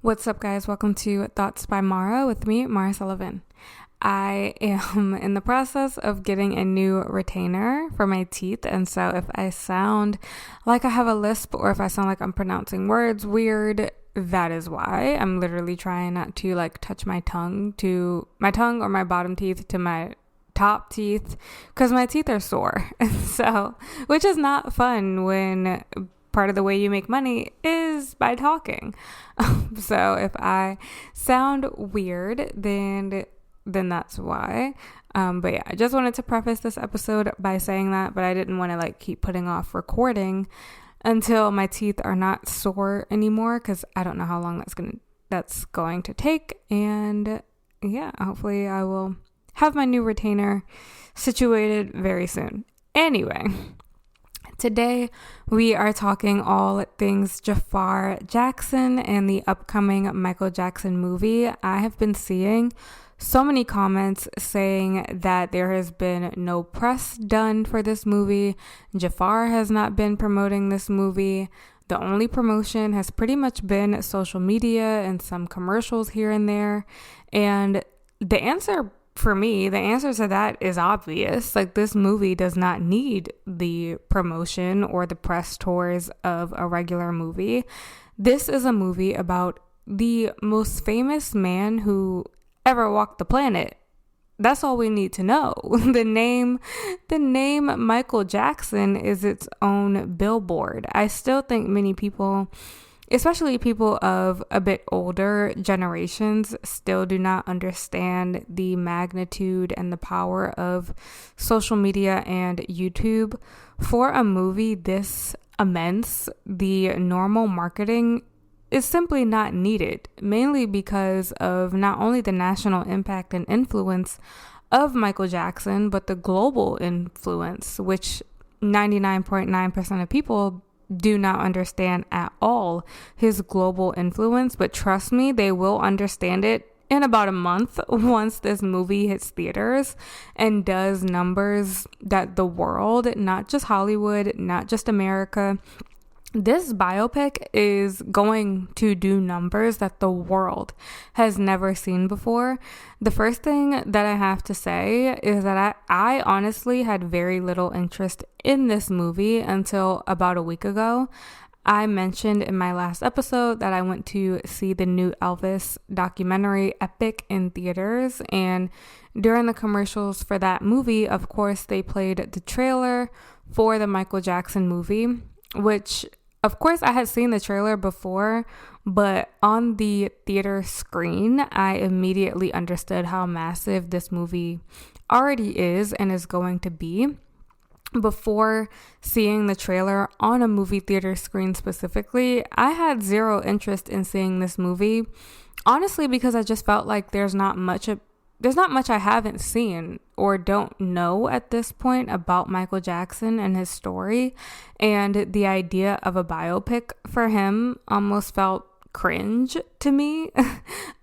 What's up, guys? Welcome to Thoughts by Mara with me, Mara Sullivan. I am in the process of getting a new retainer for my teeth, and so if I sound like I have a lisp or if I sound like I'm pronouncing words weird, that is why. I'm literally trying not to touch my tongue or my bottom teeth to my top teeth because my teeth are sore. And so, which is not fun when part of the way you make money is by talking. So if I sound weird, then that's why. But yeah, I just wanted to preface this episode by saying that, but I didn't want to keep putting off recording until my teeth are not sore anymore, because I don't know how long that's going to take. And yeah, hopefully I will have my new retainer situated very soon. Anyway, today we are talking all things Jaafar Jackson and the upcoming Michael Jackson movie. I have been seeing so many comments saying that there has been no press done for this movie. Jaafar has not been promoting this movie. The only promotion has pretty much been social media and some commercials here and there. And the answer to that is obvious. This movie does not need the promotion or the press tours of a regular movie. This is a movie about the most famous man who ever walked the planet. That's all we need to know. The name Michael Jackson is its own billboard. I still think many people, especially people of a bit older generations, still do not understand the magnitude and the power of social media and YouTube. For a movie this immense, the normal marketing is simply not needed, mainly because of not only the national impact and influence of Michael Jackson, but the global influence, which 99.9% of people do not understand at all, his global influence. But trust me, they will understand it in about a month once this movie hits theaters and does numbers that the world, not just Hollywood, not just America, this biopic is going to do numbers that the world has never seen before. The first thing that I have to say is that I honestly had very little interest in this movie until about a week ago. I mentioned in my last episode that I went to see the new Elvis documentary Epic in theaters, and during the commercials for that movie, of course, they played the trailer for the Michael Jackson movie, which of course I had seen the trailer before, but on the theater screen, I immediately understood how massive this movie already is and is going to be. Before seeing the trailer on a movie theater screen specifically, I had zero interest in seeing this movie, honestly, because I just felt like there's not much I haven't seen or don't know at this point about Michael Jackson and his story, and the idea of a biopic for him almost felt cringe to me.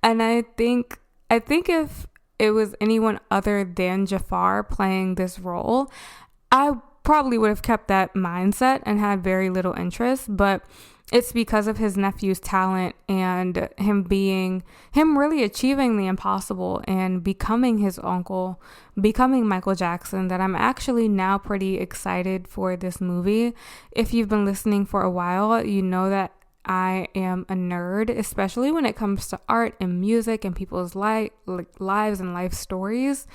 And I think if it was anyone other than Jaafar playing this role, I probably would have kept that mindset and had very little interest, but it's because of his nephew's talent and him really achieving the impossible and becoming his uncle, becoming Michael Jackson, that I'm actually now pretty excited for this movie. If you've been listening for a while, you know that I am a nerd, especially when it comes to art and music and people's lives and life stories.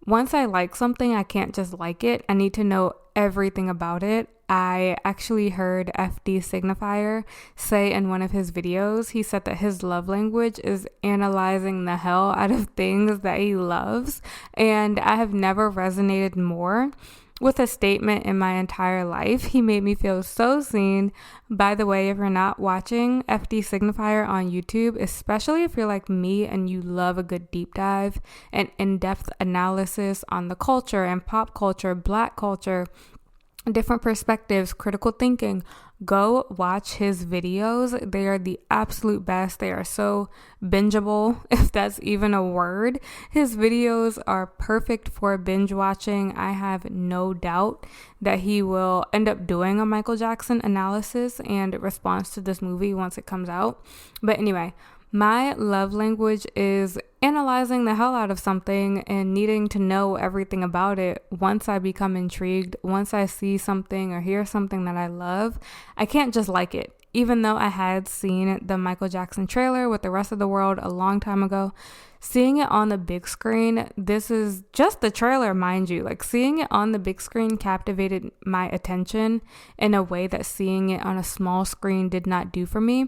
Once I like something, I can't just like it. I need to know everything about it. I actually heard FD Signifier say in one of his videos, he said that his love language is analyzing the hell out of things that he loves. And I have never resonated more with a statement in my entire life. He made me feel so seen. By the way, if you're not watching FD Signifier on YouTube, especially if you're like me and you love a good deep dive and in-depth analysis on the culture and pop culture, Black culture, different perspectives, critical thinking, go watch his videos. They are the absolute best. They are so bingeable, if that's even a word. His videos are perfect for binge watching. I have no doubt that he will end up doing a Michael Jackson analysis and response to this movie once it comes out. But anyway, My love language is analyzing the hell out of something and needing to know everything about it. Once I become intrigued, once I see something or hear something that I love, I can't just like it. Even though I had seen the Michael Jackson trailer with the rest of the world a long time ago, seeing it on the big screen, this is just the trailer, mind you, like seeing it on the big screen captivated my attention in a way that seeing it on a small screen did not do for me.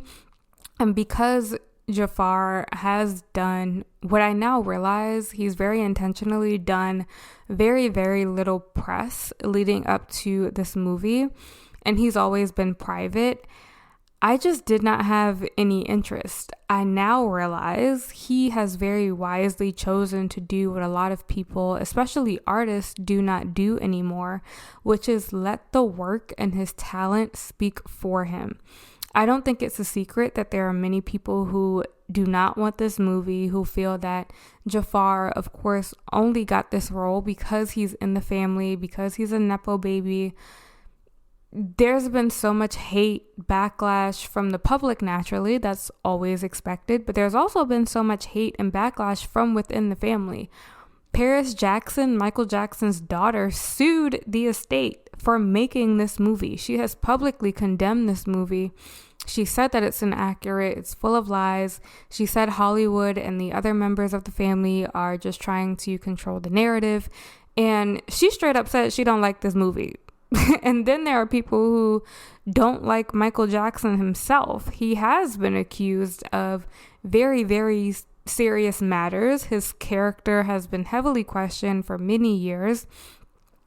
And because Jaafar has done what I now realize, he's very intentionally done very, very little press leading up to this movie, and he's always been private. I just did not have any interest. I now realize he has very wisely chosen to do what a lot of people, especially artists, do not do anymore, which is let the work and his talent speak for him. I don't think it's a secret that there are many people who do not want this movie, who feel that Jaafar, of course, only got this role because he's in the family, because he's a Nepo baby. There's been so much hate, backlash from the public, naturally, that's always expected, but there's also been so much hate and backlash from within the family. Paris Jackson, Michael Jackson's daughter, sued the estate for making this movie. She has publicly condemned this movie. She said that it's inaccurate, it's full of lies. She said Hollywood and the other members of the family are just trying to control the narrative. And she straight up said she don't like this movie. And then there are people who don't like Michael Jackson himself. He has been accused of very, very serious matters. His character has been heavily questioned for many years.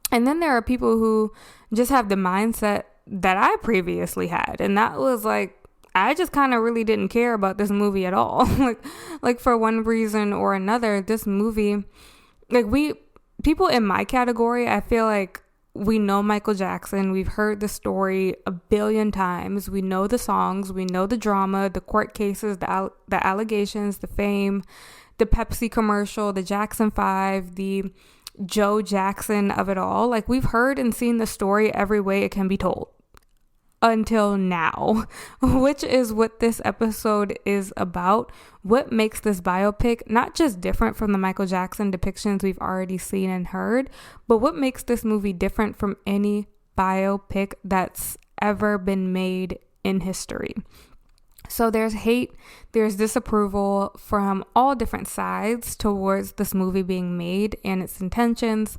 And then there are people who just have the mindset that I previously had. And that was like, I just kind of really didn't care about this movie at all. like for one reason or another, this movie, people in my category, I feel like we know Michael Jackson. We've heard the story a billion times. We know the songs. We know the drama, the court cases, the allegations, the fame, the Pepsi commercial, the Jackson 5, the Joe Jackson of it all. Like, we've heard and seen the story every way it can be told until now, which is what this episode is about. What makes this biopic not just different from the Michael Jackson depictions we've already seen and heard, but what makes this movie different from any biopic that's ever been made in history. So there's hate, there's disapproval from all different sides towards this movie being made and its intentions.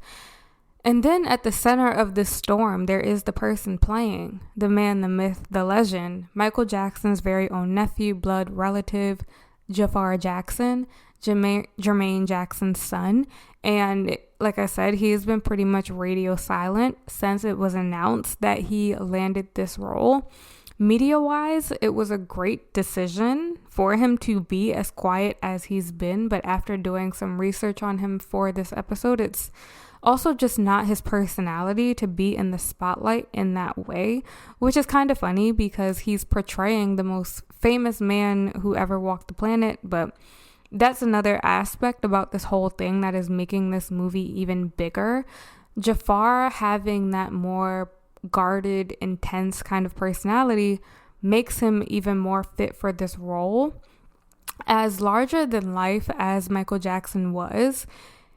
And then at the center of this storm, there is the person playing, the man, the myth, the legend, Michael Jackson's very own nephew, blood relative, Jaafar Jackson, Jermaine Jackson's son. And like I said, he's been pretty much radio silent since it was announced that he landed this role. Media-wise, it was a great decision for him to be as quiet as he's been, but after doing some research on him for this episode, it's also just not his personality to be in the spotlight in that way, which is kind of funny because he's portraying the most famous man who ever walked the planet. But that's another aspect about this whole thing that is making this movie even bigger. Jaafar having that more guarded, intense kind of personality makes him even more fit for this role. As larger than life as Michael Jackson was,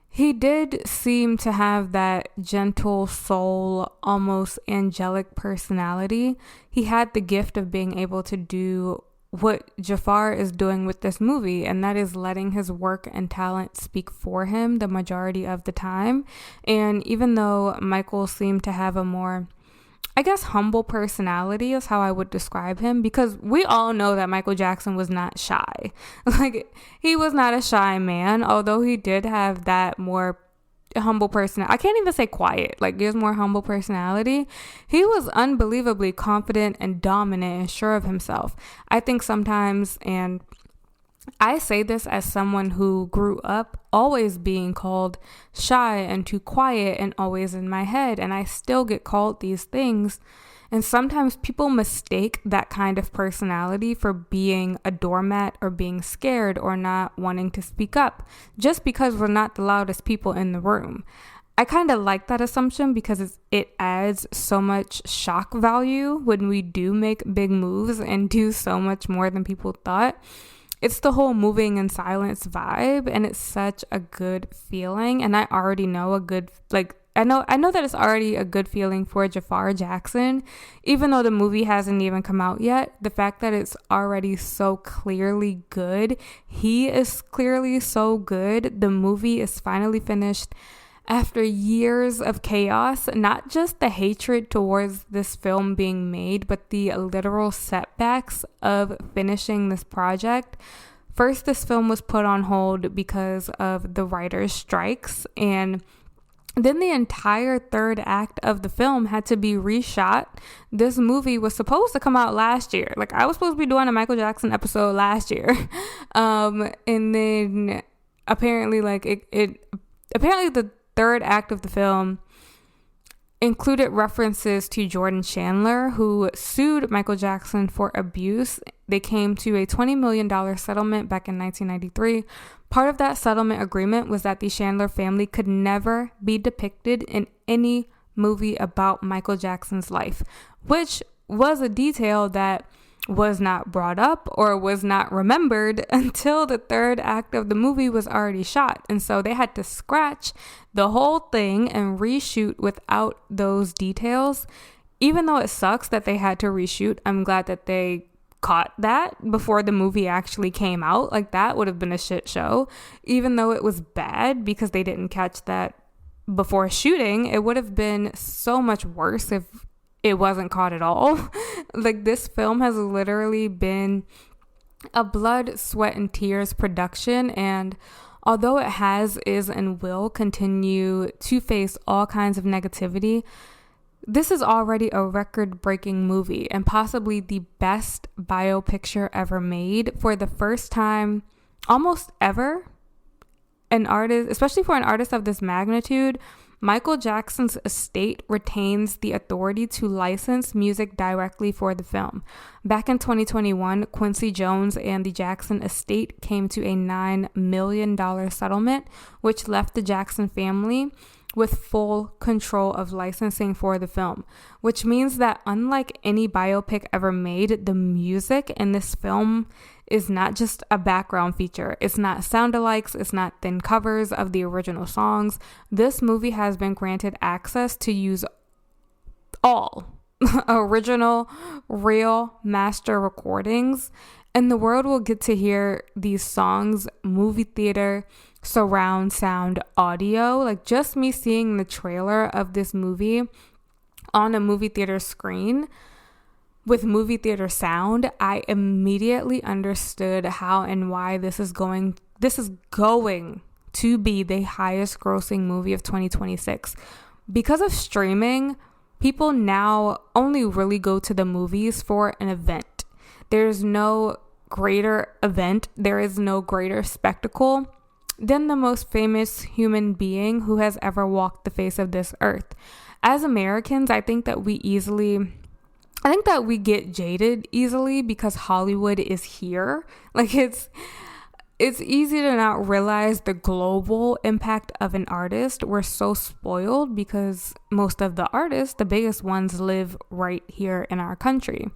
he did seem to have that gentle soul, almost angelic personality. He had the gift of being able to do what Jaafar is doing with this movie, and that is letting his work and talent speak for him the majority of the time. And even though Michael seemed to have a more, I guess, humble personality is how I would describe him, because we all know that Michael Jackson was not shy. Like, he was not a shy man, although he did have that more humble personality. I can't even say quiet, like, there's more humble personality. He was unbelievably confident and dominant and sure of himself. I think sometimes, and I say this as someone who grew up always being called shy and too quiet and always in my head, and I still get called these things. And sometimes people mistake that kind of personality for being a doormat or being scared or not wanting to speak up just because we're not the loudest people in the room. I kind of like that assumption because it adds so much shock value when we do make big moves and do so much more than people thought. it's the whole moving in silence vibe, and it's such a good feeling. And I already know a good, like, I know that it's already a good feeling for Jaafar Jackson, even though the movie hasn't even come out yet. The fact that it's already so clearly good, he is clearly so good. The movie is finally finished after years of chaos, not just the hatred towards this film being made, but the literal setbacks of finishing this project. First, this film was put on hold because of the writers' strikes, and then the entire third act of the film had to be reshot. This movie was supposed to come out last year. Like, I was supposed to be doing a Michael Jackson episode last year. And then apparently, like, apparently the third act of the film included references to Jordan Chandler, who sued Michael Jackson for abuse. They came to a $20 million settlement back in 1993. Part of that settlement agreement was that the Chandler family could never be depicted in any movie about Michael Jackson's life, which was a detail that was not brought up or was not remembered until the third act of the movie was already shot. And so they had to scratch the whole thing and reshoot without those details. Even though it sucks that they had to reshoot, I'm glad that they caught that before the movie actually came out. Like, that would have been a shit show. Even though it was bad because they didn't catch that before shooting, it would have been so much worse if it wasn't caught at all. Like, this film has literally been a blood, sweat, and tears production, and although it has, is, and will continue to face all kinds of negativity, this is already a record-breaking movie and possibly the best biopicture ever made. For the first time almost ever, an artist, especially for an artist of this magnitude, Michael Jackson's estate retains the authority to license music directly for the film. Back in 2021, Quincy Jones and the Jackson estate came to a $9 million settlement, which left the Jackson family with full control of licensing for the film, which means that unlike any biopic ever made, the music in this film is not just a background feature. It's not sound-alikes. It's not thin covers of the original songs. This movie has been granted access to use all original, real master recordings, and the world will get to hear these songs movie theater, surround sound audio. Like, just me seeing the trailer of this movie on a movie theater screen with movie theater sound, I immediately understood how and why this is going to be the highest grossing movie of 2026. Because of streaming, people now only really go to the movies for an event. There's no greater event, there is no greater spectacle than the most famous human being who has ever walked the face of this earth. As Americans, I think that we get jaded easily because Hollywood is here. Like, it's easy to not realize the global impact of an artist. We're so spoiled because most of the artists, the biggest ones, live right here in our country.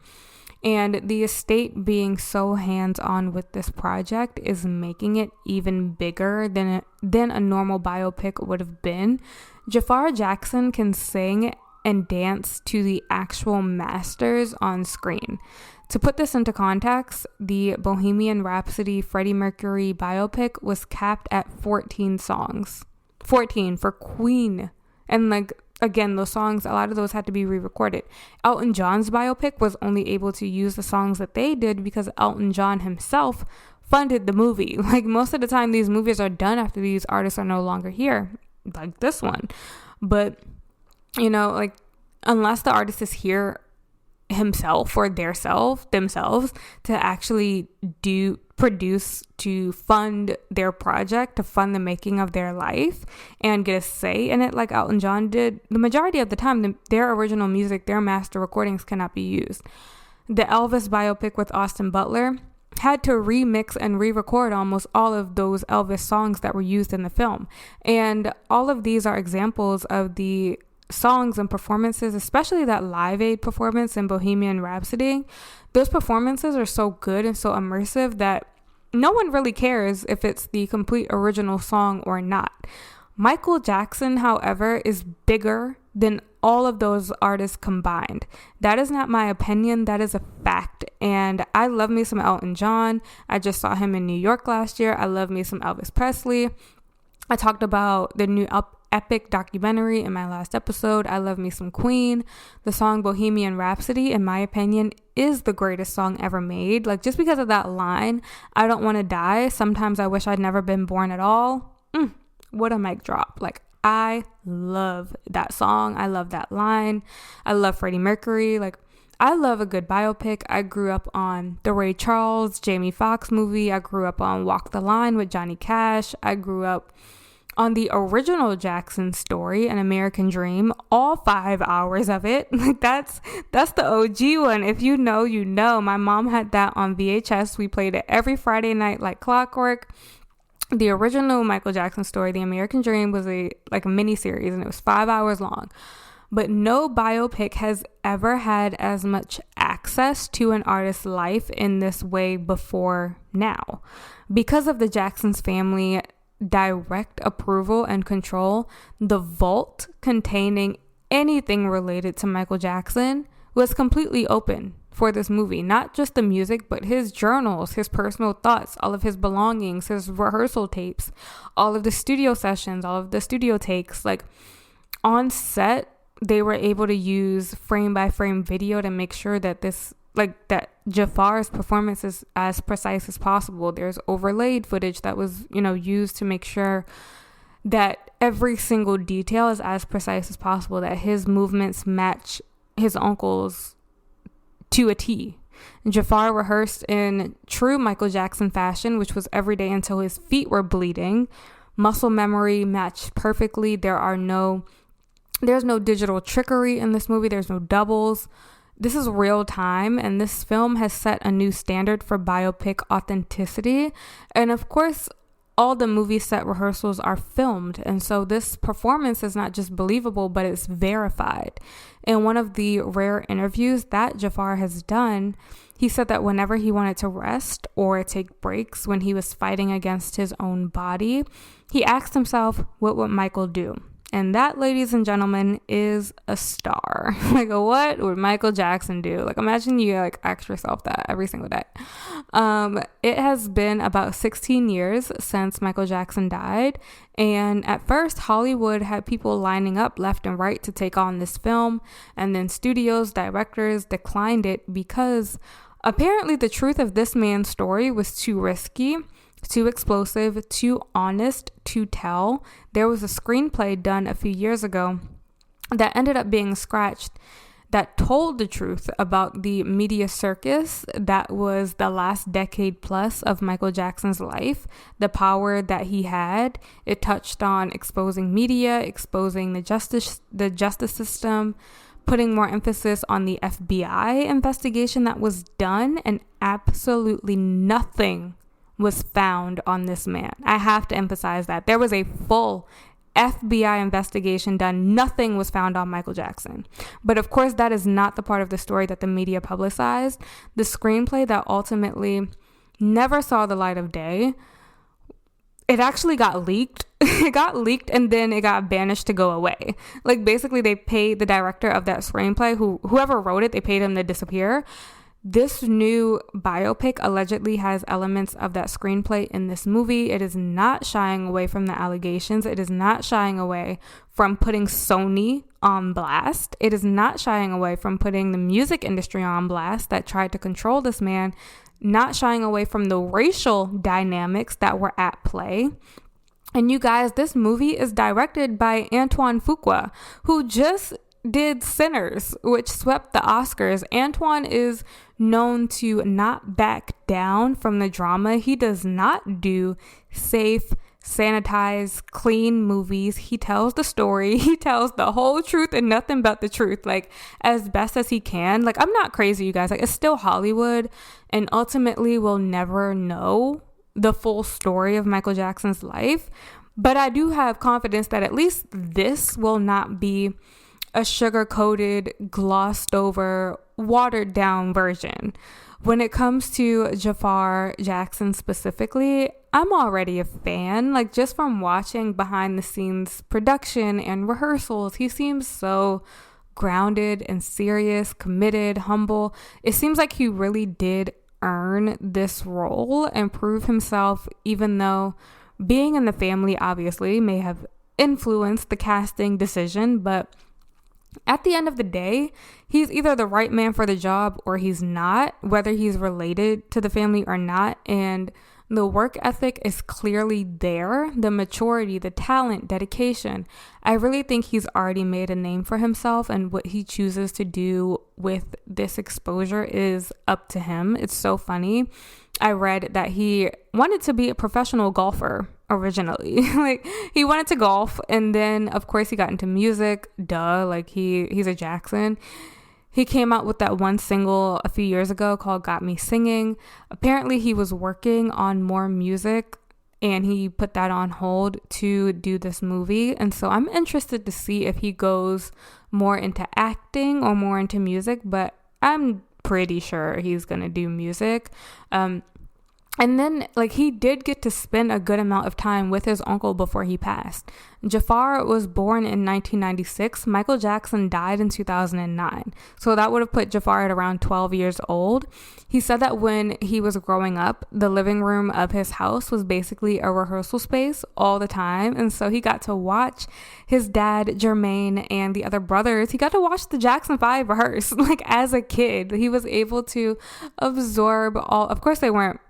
And the estate being so hands-on with this project is making it even bigger than a normal biopic would have been. Jaafar Jackson can sing and dance to the actual masters on screen. To put this into context, the Bohemian Rhapsody Freddie Mercury biopic was capped at 14 songs. 14 for Queen. And like, again, those songs, a lot of those had to be re-recorded. Elton John's biopic was only able to use the songs that they did because Elton John himself funded the movie. Like, most of the time, these movies are done after these artists are no longer here, like this one. But, you know, like, unless the artist is here himself or themselves to actually produce, to fund their project, to fund the making of their life and get a say in it like Elton John did, the majority of the time, their original music, their master recordings cannot be used. The Elvis biopic with Austin Butler had to remix and re-record almost all of those Elvis songs that were used in the film. And all of these are examples of the songs and performances, especially that Live Aid performance in Bohemian Rhapsody. Those performances are so good and so immersive that no one really cares if it's the complete original song or not. Michael Jackson, however, is bigger than all of those artists combined. That is not my opinion. That is a fact. And I love me some Elton John. I just saw him in New York last year. I love me some Elvis Presley. I talked about the new epic documentary in my last episode. I love me some Queen. The song Bohemian Rhapsody, in my opinion, is the greatest song ever made. Like, just because of that line, I don't want to die. Sometimes I wish I'd never been born at all. What a mic drop. Like, I love that song. I love that line. I love Freddie Mercury. Like, I love a good biopic. I grew up on the Ray Charles, Jamie Foxx movie. I grew up on Walk the Line with Johnny Cash. I grew up on the original Jackson story, An American Dream, all 5 hours of it. Like, that's the OG one. If you know, you know. My mom had that on VHS. We played it every Friday night like clockwork. The original Michael Jackson story, The American Dream, was a mini series, and it was 5 hours long. But no biopic has ever had as much access to an artist's life in this way before now. Because of the Jackson's family direct approval and control, the vault containing anything related to Michael Jackson was completely open for this movie. Not just the music, but his journals, his personal thoughts, all of his belongings, his rehearsal tapes, all of the studio sessions, all of the studio takes. Like, on set, they were able to use frame by frame video to make sure that that Jaafar's performance is as precise as possible. There's overlaid footage that was, used to make sure that every single detail is as precise as possible, that his movements match his uncle's to a T. Jaafar rehearsed in true Michael Jackson fashion, which was every day until his feet were bleeding. Muscle memory matched perfectly. There's no digital trickery in this movie. There's no doubles. This is real time, and this film has set a new standard for biopic authenticity. And of course, all the movie set rehearsals are filmed, and so this performance is not just believable, but it's verified. In one of the rare interviews that Jaafar has done, he said that whenever he wanted to rest or take breaks when he was fighting against his own body, he asked himself, what would Michael do? And that, ladies and gentlemen, is a star. Like, what would Michael Jackson do? Like, imagine you ask yourself that every single day. It has been about 16 years since Michael Jackson died. And at first, Hollywood had people lining up left and right to take on this film. And then studios, directors declined it because apparently the truth of this man's story was too risky, too explosive, too honest to tell. There was a screenplay done a few years ago that ended up being scratched that told the truth about the media circus that was the last decade plus of Michael Jackson's life, the power that he had. It touched on exposing media, exposing the justice system, putting more emphasis on the FBI investigation that was done, and absolutely nothing was found on this man. I have to emphasize that. There was a full FBI investigation done. Nothing was found on Michael Jackson. But of course, that is not the part of the story that the media publicized. The screenplay that ultimately never saw the light of day, it actually got leaked. It got leaked and then it got banished to go away. Like, basically, they paid the director of that screenplay, whoever wrote it, they paid him to disappear. This new biopic allegedly has elements of that screenplay in this movie. It is not shying away from the allegations. It is not shying away from putting Sony on blast. It is not shying away from putting the music industry on blast that tried to control this man, not shying away from the racial dynamics that were at play. And you guys, this movie is directed by Antoine Fuqua, who just did Sinners, which swept the Oscars. Antoine is known to not back down from the drama. He does not do safe, sanitized, clean movies. He tells the story. He tells the whole truth and nothing but the truth, like, as best as he can. Like, I'm not crazy, you guys. Like, it's still Hollywood, and ultimately we'll never know the full story of Michael Jackson's life. But I do have confidence that at least this will not be a sugar-coated, glossed over watered down version. When it comes to Jaafar Jackson specifically, I'm already a fan. Like, just from watching behind the scenes production and rehearsals, he seems so grounded and serious, committed, humble. It seems like he really did earn this role and prove himself, even though being in the family obviously may have influenced the casting decision. But at the end of the day, he's either the right man for the job or he's not, whether he's related to the family or not. And the work ethic is clearly there, the maturity, the talent, dedication. I really think he's already made a name for himself, and what he chooses to do with this exposure is up to him. It's so funny. I read that he wanted to be a professional golfer originally. Like, he wanted to golf, and then of course he got into music. Like he's a Jackson. He came out with that one single a few years ago called Got Me Singing. Apparently he was working on more music and he put that on hold to do this movie. And so I'm interested to see if he goes more into acting or more into music, but I'm pretty sure he's going to do music. And then, like, he did get to spend a good amount of time with his uncle before he passed. Jaafar was born in 1996. Michael Jackson died in 2009. So that would have put Jaafar at around 12 years old. He said that when he was growing up, the living room of his house was basically a rehearsal space all the time. And so he got to watch his dad, Jermaine, and the other brothers. He got to watch the Jackson 5 rehearse. Like, as a kid, he was able to absorb all, of course they weren't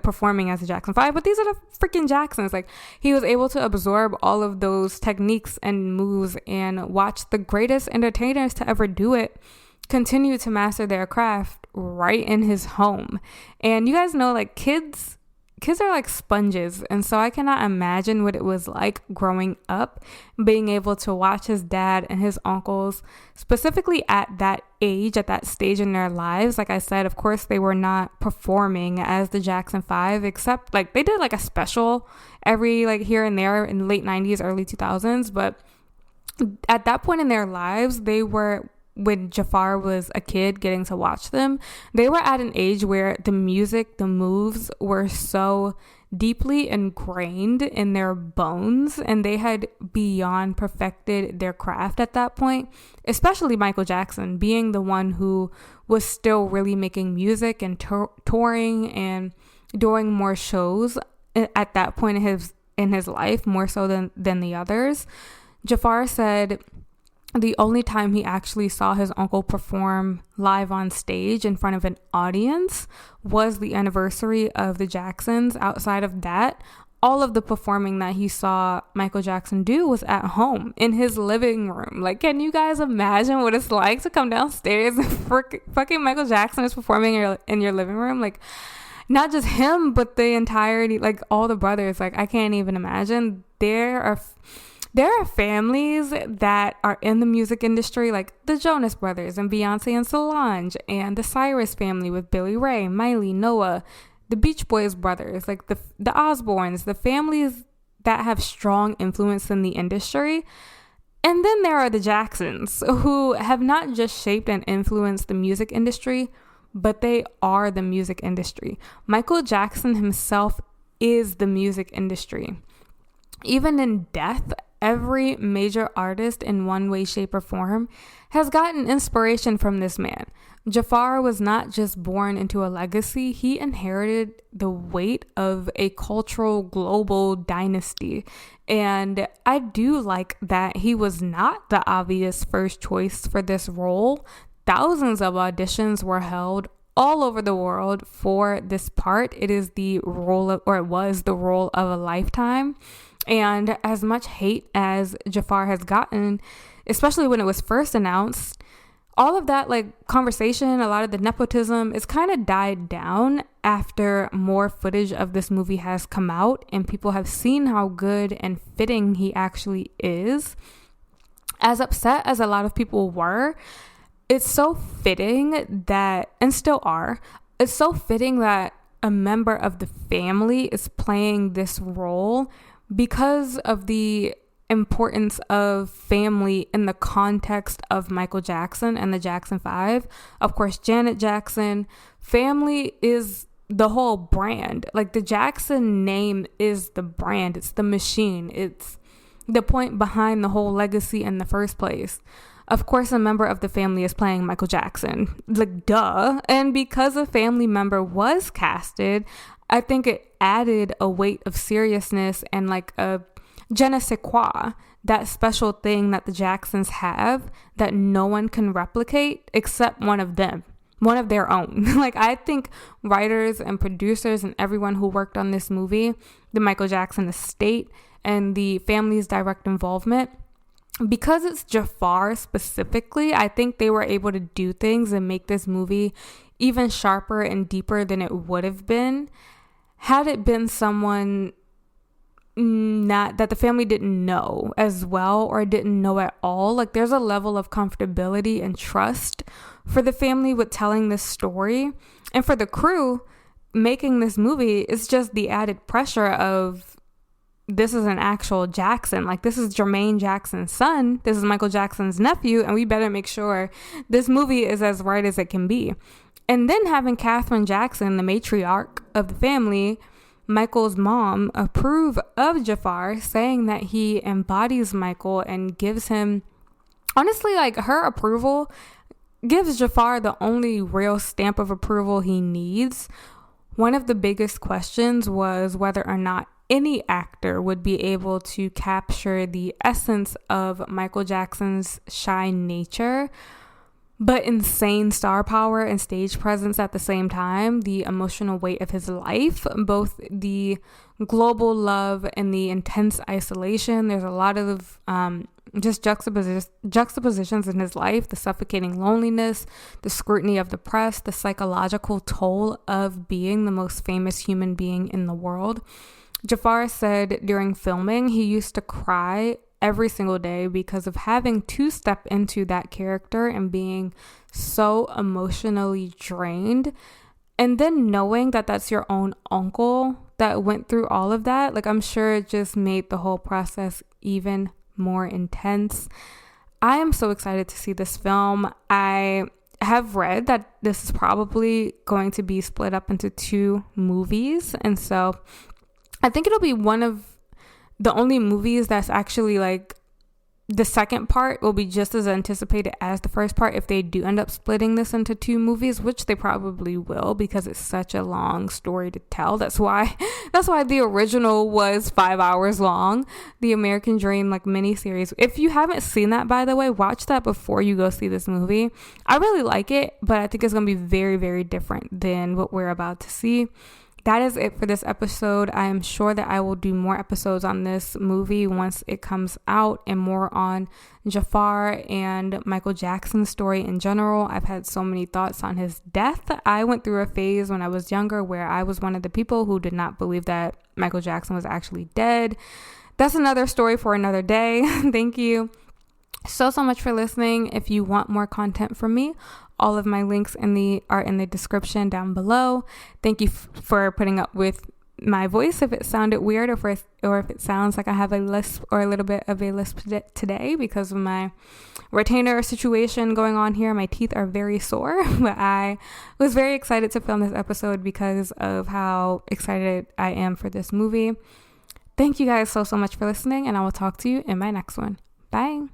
performing as the Jackson 5, but these are the freaking Jacksons. Like, he was able to absorb all of those techniques and moves and watch the greatest entertainers to ever do it continue to master their craft right in his home. And you guys know, like, kids are like sponges, and so I cannot imagine what it was like growing up, being able to watch his dad and his uncles, specifically at that age, at that stage in their lives. Like I said, of course they were not performing as the Jackson 5, except like they did like a special every like here and there in the late 90s, early 2000s. But at that point in their lives, they were, when Jaafar was a kid getting to watch them, they were at an age where the music, the moves were so deeply ingrained in their bones, and they had beyond perfected their craft at that point, especially Michael Jackson being the one who was still really making music and touring and doing more shows at that point in his life, more so than the others. Jaafar said the only time he actually saw his uncle perform live on stage in front of an audience was the anniversary of the Jacksons. Outside of that, all of the performing that he saw Michael Jackson do was at home in his living room. Like, can you guys imagine what it's like to come downstairs and fucking Michael Jackson is performing in your living room? Like, not just him, but the entirety, like all the brothers. Like, I can't even imagine. There are families that are in the music industry, like the Jonas Brothers and Beyonce and Solange, and the Cyrus family with Billy Ray, Miley, Noah, the Beach Boys brothers, like the Osbournes, the families that have strong influence in the industry. And then there are the Jacksons, who have not just shaped and influenced the music industry, but they are the music industry. Michael Jackson himself is the music industry. Even in death, every major artist in one way, shape, or form has gotten inspiration from this man. Jaafar was not just born into a legacy, he inherited the weight of a cultural global dynasty. And I do like that he was not the obvious first choice for this role. Thousands of auditions were held all over the world for this part. It was the role of a lifetime. And as much hate as Jaafar has gotten, especially when it was first announced, all of that like conversation, a lot of the nepotism, it's kind of died down after more footage of this movie has come out and people have seen how good and fitting he actually is. As upset as a lot of people were, it's so fitting that, and still are, it's so fitting that a member of the family is playing this role because of the importance of family in the context of Michael Jackson and the Jackson 5. Of course, Janet Jackson. Family is the whole brand. Like, the Jackson name is the brand. It's the machine. It's the point behind the whole legacy in the first place. Of course, a member of the family is playing Michael Jackson. Like, duh. And because a family member was casted, I think it added a weight of seriousness and like a je ne sais quoi, that special thing that the Jacksons have that no one can replicate except one of them, one of their own. Like, I think writers and producers and everyone who worked on this movie, the Michael Jackson estate and the family's direct involvement, because it's Jaafar specifically, I think they were able to do things and make this movie even sharper and deeper than it would have been had it been someone not that the family didn't know as well or didn't know at all. Like, there's a level of comfortability and trust for the family with telling this story, and for the crew making this movie is just the added pressure of, this is an actual Jackson. Like, this is Jermaine Jackson's son. This is Michael Jackson's nephew. And we better make sure this movie is as right as it can be. And then having Katherine Jackson, the matriarch of the family, Michael's mom, approve of Jaafar, saying that he embodies Michael and gives him, honestly, like, her approval gives Jaafar the only real stamp of approval he needs. One of the biggest questions was whether or not any actor would be able to capture the essence of Michael Jackson's shy nature, but insane star power and stage presence at the same time, the emotional weight of his life, both the global love and the intense isolation. There's a lot of just juxtapositions in his life, the suffocating loneliness, the scrutiny of the press, the psychological toll of being the most famous human being in the world. Jaafar said during filming he used to cry every single day because of having to step into that character and being so emotionally drained. And then knowing that that's your own uncle that went through all of that, like, I'm sure it just made the whole process even more intense. I am so excited to see this film. I have read that this is probably going to be split up into 2 movies. And so I think it'll be one of the only movies that's actually, like, the second part will be just as anticipated as the first part if they do end up splitting this into 2 movies, which they probably will because it's such a long story to tell. That's why the original was 5 hours long, the American Dream, like, miniseries. If you haven't seen that, by the way, watch that before you go see this movie. I really like it, but I think it's going to be very, very different than what we're about to see. That is it for this episode. I am sure that I will do more episodes on this movie once it comes out and more on Jaafar and Michael Jackson's story in general. I've had so many thoughts on his death. I went through a phase when I was younger where I was one of the people who did not believe that Michael Jackson was actually dead. That's another story for another day. Thank you so much for listening. If you want more content from me, all of my links are in the description down below. Thank you for putting up with my voice if it sounded weird or if it sounds like I have a lisp or a little bit of a lisp today because of my retainer situation going on here. My teeth are very sore, but I was very excited to film this episode because of how excited I am for this movie. Thank you guys so much for listening, and I will talk to you in my next one. Bye.